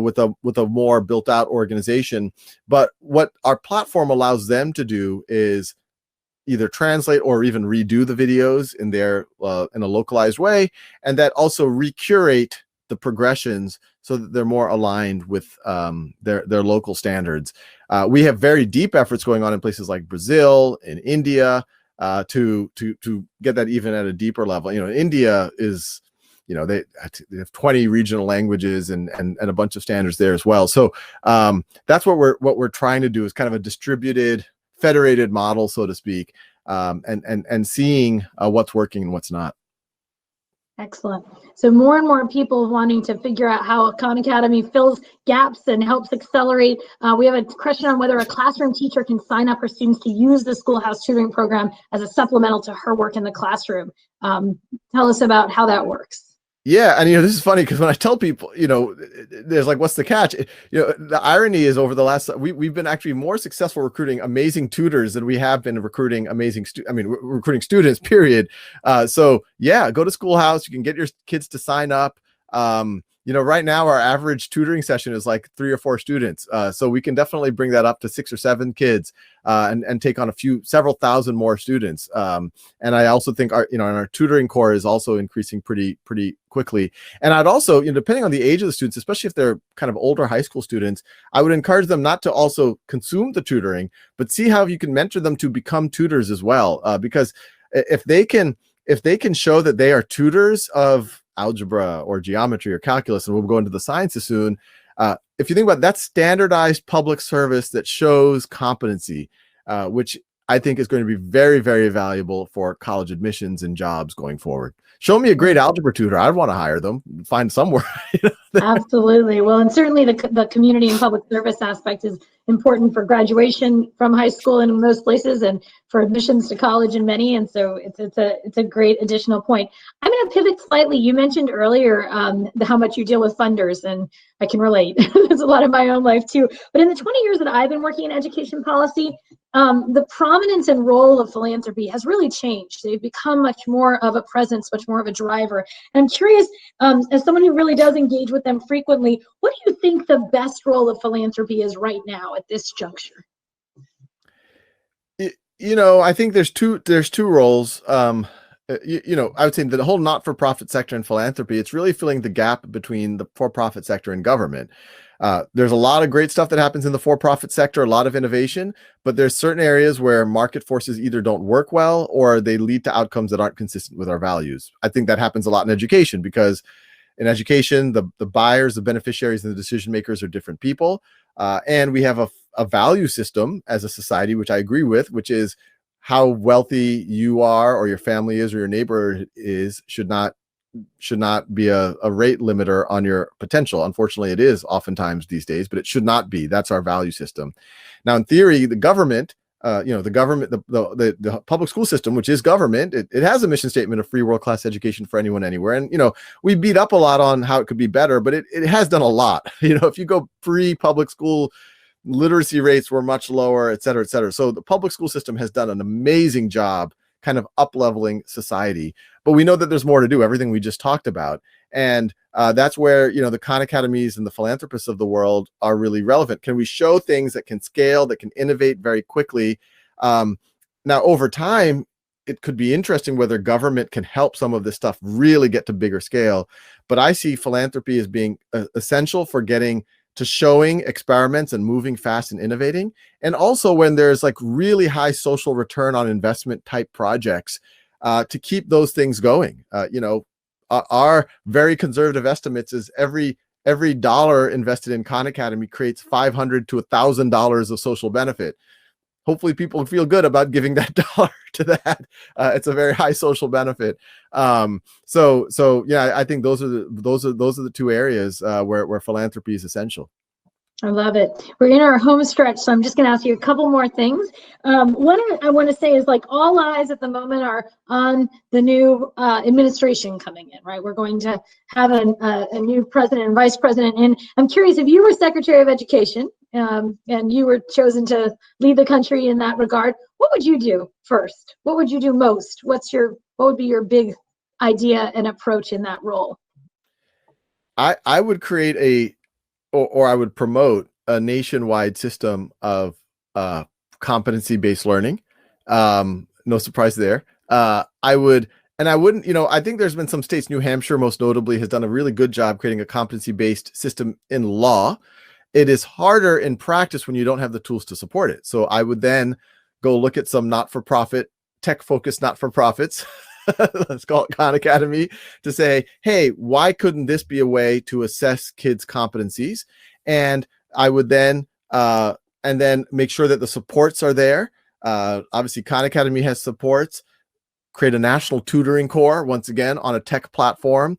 with a more built out organization. But what our platform allows them to do is either translate or even redo the videos in a localized way, and that also recurate the progressions so that they're more aligned with their local standards. We have very deep efforts going on in places like Brazil, in India, to get that even at a deeper level. India is, they have 20 regional languages and a bunch of standards there as well. So that's what we're trying to do, is kind of a distributed, federated model, so to speak, and seeing what's working and what's not. Excellent. So more and more people wanting to figure out how Khan Academy fills gaps and helps accelerate. We have a question on whether a classroom teacher can sign up her students to use the Schoolhouse Tutoring Program as a supplemental to her work in the classroom. Tell us about how that works. Yeah, and this is funny because when I tell people, there's like, what's the catch? The irony is, over the last, we've been actually more successful recruiting amazing tutors than we have been recruiting recruiting students, period. So yeah, go to Schoolhouse. You can get your kids to sign up. right now our average tutoring session is like 3 or 4 students. So we can definitely bring that up to 6 or 7 kids, and take on several thousand more students. And I also think our tutoring core is also increasing pretty quickly. And I'd also, depending on the age of the students, especially if they're kind of older high school students, I would encourage them not to also consume the tutoring, but see how you can mentor them to become tutors as well. Because if they can show that they are tutors of algebra or geometry or calculus, and we'll go into the sciences soon. If you think about that, standardized public service that shows competency, which I think is going to be very, very valuable for college admissions and jobs going forward. Show me a great algebra tutor. I'd want to hire them, find somewhere. Absolutely. Well, and certainly the community and public service aspect is important for graduation from high school in most places, and for admissions to college in many. And so it's a great additional point. I'm going to pivot slightly. You mentioned earlier how much you deal with funders, and I can relate. There's a lot of my own life too. But in the 20 years that I've been working in education policy, the prominence and role of philanthropy has really changed. They've become much more of a presence, much more of a driver. And I'm curious, as someone who really does engage with them frequently, what do you think the best role of philanthropy is right now at this juncture? I think there's two roles. I would say that the whole not-for-profit sector and philanthropy, it's really filling the gap between the for-profit sector and government. There's a lot of great stuff that happens in the for-profit sector, a lot of innovation, but there's certain areas where market forces either don't work well or they lead to outcomes that aren't consistent with our values. I think that happens a lot in education, because in education, the buyers, the beneficiaries, and the decision makers are different people. And we have a value system as a society, which I agree with, which is how wealthy you are or your family is or your neighbor is should not be a rate limiter on your potential. Unfortunately, it is oftentimes these days, but it should not be. That's our value system. Now, in theory, the government, the public school system, which is government, it has a mission statement of free world-class education for anyone, anywhere. And, we beat up a lot on how it could be better, but it has done a lot. If you go pre-public school, literacy rates were much lower, et cetera, et cetera. So the public school system has done an amazing job kind of up-leveling society, but we know that there's more to do, everything we just talked about. And that's where, the Khan Academies and the philanthropists of the world are really relevant. Can we show things that can scale, that can innovate very quickly? Now, over time, it could be interesting whether government can help some of this stuff really get to bigger scale. But I see philanthropy as being essential for getting to showing experiments and moving fast and innovating. And also when there's like really high social return on investment type projects, to keep those things going. Our very conservative estimates is every dollar invested in Khan Academy creates $500 to $1,000 of social benefit. Hopefully people feel good about giving that dollar to that. It's a very high social benefit. So yeah, I think those are the two areas where philanthropy is essential. I love it. We're in our home stretch, so I'm just going to ask you a couple more things. One I want to say is, like, all eyes at the moment are on the new administration coming in, right? We're going to have a new president and vice president. And I'm curious, if you were Secretary of Education and you were chosen to lead the country in that regard, what would you do first? What would you do most? What would be your big idea and approach in that role? I would create or I would promote a nationwide system of competency-based learning. No surprise there. I wouldn't, I think there's been some states, New Hampshire most notably has done a really good job creating a competency-based system in law. It is harder in practice when you don't have the tools to support it. So I would then go look at some not-for-profit, tech-focused not-for-profits, let's call it Khan Academy, to say, hey, why couldn't this be a way to assess kids' competencies? And I would then make sure that the supports are there. Obviously, Khan Academy has supports. Create a national tutoring corps, once again, on a tech platform.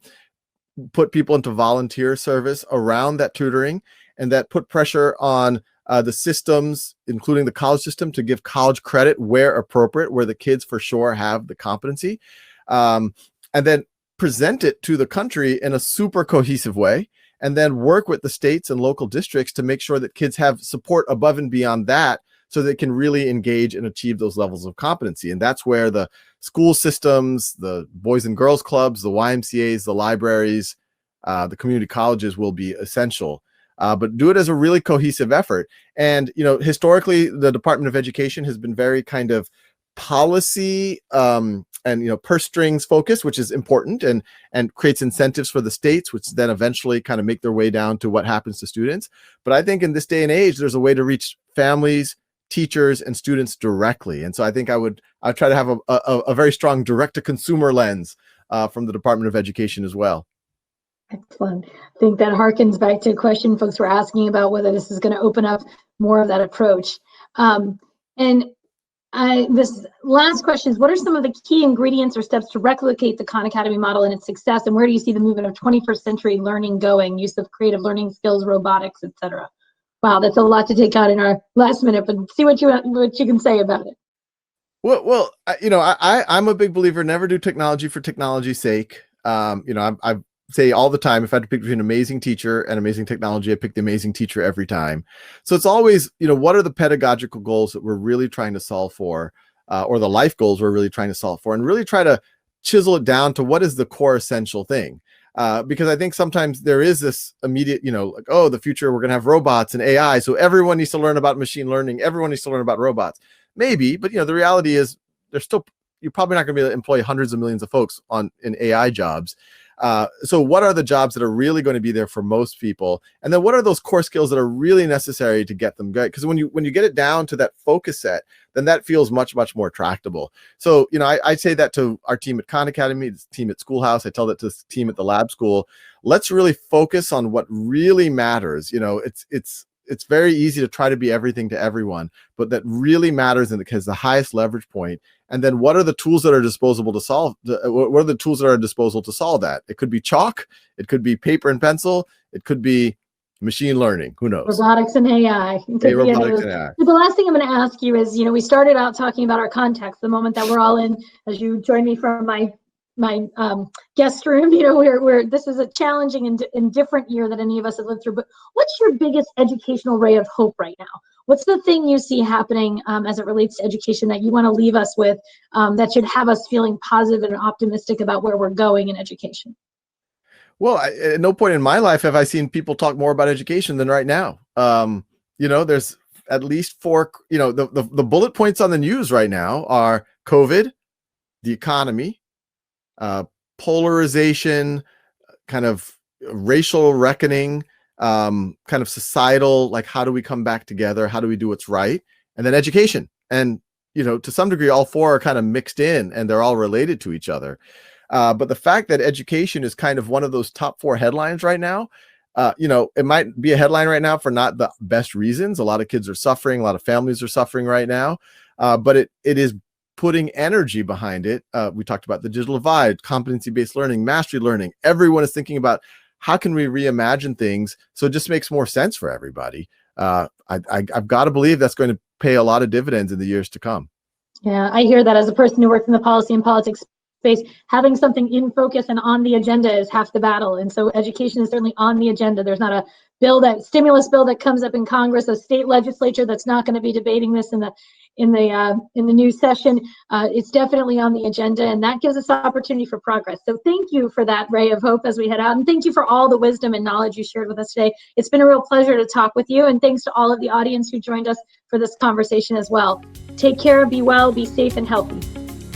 Put people into volunteer service around that tutoring, and that put pressure on the systems, including the college system, to give college credit where appropriate, where the kids for sure have the competency, and then present it to the country in a super cohesive way, and then work with the states and local districts to make sure that kids have support above and beyond that, so they can really engage and achieve those levels of competency. And that's where the school systems, the Boys and Girls Clubs, the YMCAs, the libraries, The community colleges will be essential. But do it as a really cohesive effort. And, historically, the Department of Education has been very kind of policy and, purse strings focused, which is important and creates incentives for the states, which then eventually kind of make their way down to what happens to students. But I think in this day and age, there's a way to reach families, teachers, and students directly. And so I think I'd try to have a very strong direct to consumer lens from the Department of Education as well. Excellent. I think that harkens back to a question folks were asking about whether this is going to open up more of that approach. This last question is, what are some of the key ingredients or steps to replicate the Khan Academy model and its success? And where do you see the movement of 21st century learning going? Use of creative learning skills, robotics, etc. Wow, that's a lot to take on in our last minute, but see what you can say about it. Well, I'm a big believer, never do technology for technology's sake. I say all the time, if I had to pick between an amazing teacher and amazing technology, I pick the amazing teacher every time. So it's always, what are the pedagogical goals that we're really trying to solve for, or the life goals we're really trying to solve for, and really try to chisel it down to what is the core essential thing. Because I think sometimes there is this immediate, like, oh, the future, we're going to have robots and AI. So everyone needs to learn about machine learning. Everyone needs to learn about robots. Maybe, but the reality is you're probably not going to be able to employ hundreds of millions of folks in AI jobs. So what are the jobs that are really going to be there for most people? And then what are those core skills that are really necessary to get them good? Because when you get it down to that focus set, then that feels much, much more tractable. So, I say that to our team at Khan Academy, the team at Schoolhouse. I tell that to the team at the lab school. Let's really focus on what really matters. It's very easy to try to be everything to everyone, but that really matters and it has the highest leverage point. And then what are the tools that are disposable to solve? What are the tools that are at disposal to solve that? It could be chalk, it could be paper and pencil, it could be machine learning. Who knows? Robotics and AI. Robotics and AI. The last thing I'm going to ask you is, we started out talking about our context, the moment that we're all in, as you join me from my guest room. This is a challenging and different year that any of us have lived through. But what's your biggest educational ray of hope right now? What's the thing you see happening as it relates to education that you want to leave us with that should have us feeling positive and optimistic about where we're going in education? Well, at no point in my life have I seen people talk more about education than right now. There's at least four. The bullet points on the news right now are COVID, the economy, polarization, kind of racial reckoning, kind of societal, like how do we come back together? How do we do what's right? And then education. And, to some degree, all four are kind of mixed in and they're all related to each other. But the fact that education is kind of one of those top four headlines right now, it might be a headline right now for not the best reasons. A lot of kids are suffering. A lot of families are suffering right now. But it is putting energy behind it. We talked about the digital divide, competency-based learning, mastery learning. Everyone is thinking about how can we reimagine things so it just makes more sense for everybody. I've got to believe that's going to pay a lot of dividends in the years to come. Yeah, I hear that as a person who works in the policy and politics space. Having something in focus and on the agenda is half the battle. And so education is certainly on the agenda. There's not a stimulus bill that comes up in Congress, a state legislature that's not going to be debating this in the new session. It's definitely on the agenda, and that gives us opportunity for progress. So thank you for that ray of hope as we head out, and thank you for all the wisdom and knowledge you shared with us today. It's been a real pleasure to talk with you, and thanks to all of the audience who joined us for this conversation as well. Take care, be well, be safe and healthy.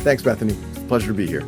Thanks, Bethany. Pleasure to be here.